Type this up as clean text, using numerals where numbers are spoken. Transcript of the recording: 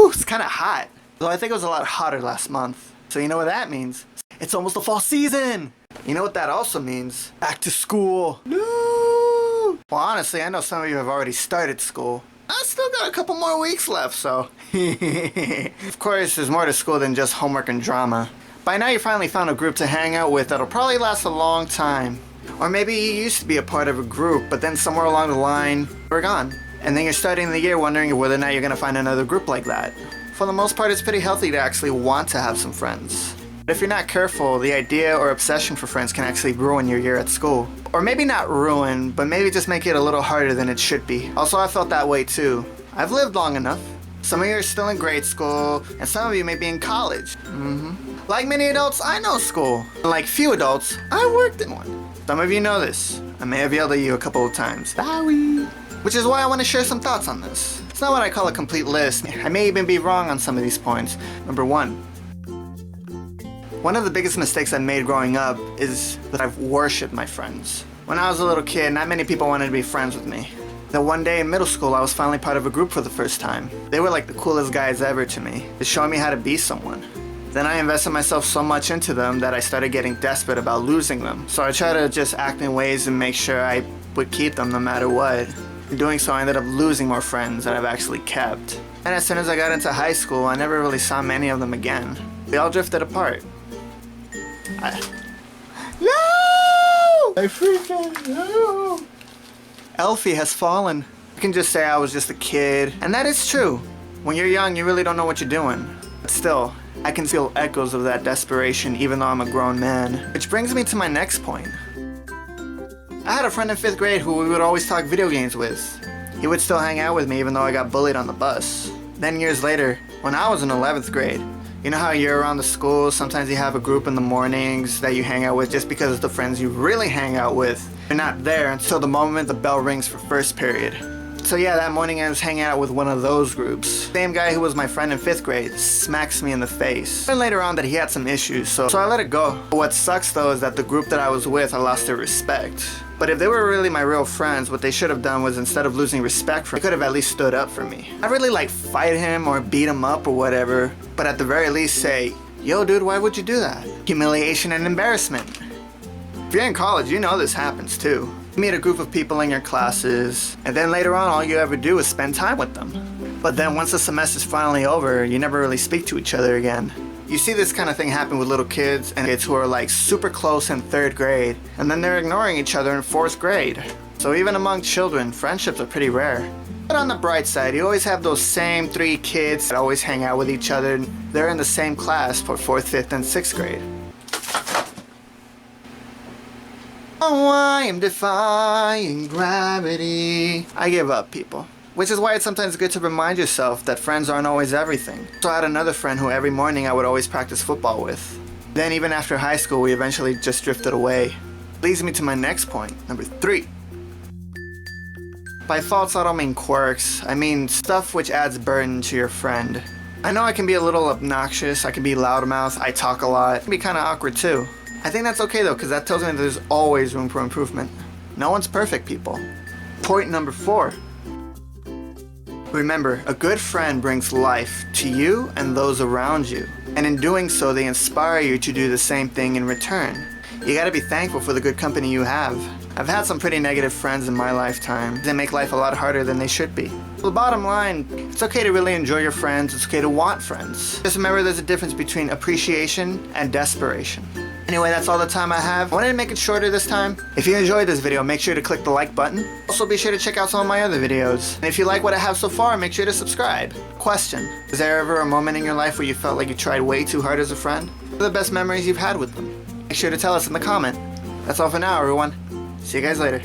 Ooh, it's kind of hot. Though I think it was a lot hotter last month. So you know what that means? It's almost the fall season. You know what that also means? Back to school. No. Well, honestly, I know some of you have already started school. I still got a couple more weeks left, so. Of course, there's more to school than just homework and drama. By now you finally found a group to hang out with that'll probably last a long time. Or maybe you used to be a part of a group, but then somewhere along the line, we're gone. And then you're starting the year wondering whether or not you're gonna find another group like that. For the most part, it's pretty healthy to actually want to have some friends. But if you're not careful, the idea or obsession for friends can actually ruin your year at school. Or maybe not ruin, but maybe just make it a little harder than it should be. Also, I felt that way too. I've lived long enough. Some of you are still in grade school, and some of you may be in college. Like many adults, I know school. Like few adults, I worked in one. Some of you know this. I may have yelled at you a couple of times. Sorry. Which is why I want to share some thoughts on this. It's not what I call a complete list. I may even be wrong on some of these points. Number one. One of the biggest mistakes I made growing up is that I've worshipped my friends. When I was a little kid, not many people wanted to be friends with me. Then one day in middle school, I was finally part of a group for the first time. They were like the coolest guys ever to me. They showed me how to be someone. Then I invested myself so much into them that I started getting desperate about losing them. So I tried to just act in ways and make sure I would keep them no matter what. In doing so, I ended up losing more friends than I've actually kept. And as soon as I got into high school, I never really saw many of them again. They all drifted apart. No! I freaking no! Elfie has fallen. You can just say I was just a kid. And that is true. When you're young, you really don't know what you're doing. But still, I can feel echoes of that desperation even though I'm a grown man. Which brings me to my next point. I had a friend in 5th grade who we would always talk video games with. He would still hang out with me even though I got bullied on the bus. Then years later, when I was in 11th grade, you know how you're around the school, sometimes you have a group in the mornings that you hang out with just because it's the friends you really hang out with. You're not there until the moment the bell rings for first period. So yeah, that morning I was hanging out with one of those groups. Same guy who was my friend in 5th grade smacks me in the face. And later on that he had some issues, so I let it go. What sucks though is that the group that I was with, I lost their respect. But if they were really my real friends, what they should have done was instead of losing respect for me, they could have at least stood up for me. I really like fight him or beat him up or whatever, but at the very least say, yo dude, why would you do that? Humiliation and embarrassment. If you're in college, you know this happens too. You meet a group of people in your classes, and then later on all you ever do is spend time with them. But then once the semester's finally over, you never really speak to each other again. You see this kind of thing happen with little kids and kids who are like super close in 3rd grade, and then they're ignoring each other in 4th grade. So even among children, friendships are pretty rare. But on the bright side, you always have those same 3 kids that always hang out with each other. They're in the same class for 4th, 5th, and 6th grade. Oh, I am defying gravity. I give up, people. Which is why it's sometimes good to remind yourself that friends aren't always everything. So I had another friend who every morning I would always practice football with. Then even after high school, we eventually just drifted away. Leads me to my next point, number 3. By faults, I don't mean quirks. I mean stuff which adds burden to your friend. I know I can be a little obnoxious, I can be loudmouth, I talk a lot. It can be kind of awkward too. I think that's okay though, because that tells me that there's always room for improvement. No one's perfect, people. Point number 4. Remember, a good friend brings life to you and those around you. And in doing so, they inspire you to do the same thing in return. You gotta be thankful for the good company you have. I've had some pretty negative friends in my lifetime. They make life a lot harder than they should be. So the bottom line, it's okay to really enjoy your friends, it's okay to want friends. Just remember there's a difference between appreciation and desperation. Anyway, that's all the time I have. I wanted to make it shorter this time. If you enjoyed this video, make sure to click the like button. Also, be sure to check out some of my other videos. And if you like what I have so far, make sure to subscribe. Question: is there ever a moment in your life where you felt like you tried way too hard as a friend? What are the best memories you've had with them? Make sure to tell us in the comment. That's all for now, everyone. See you guys later.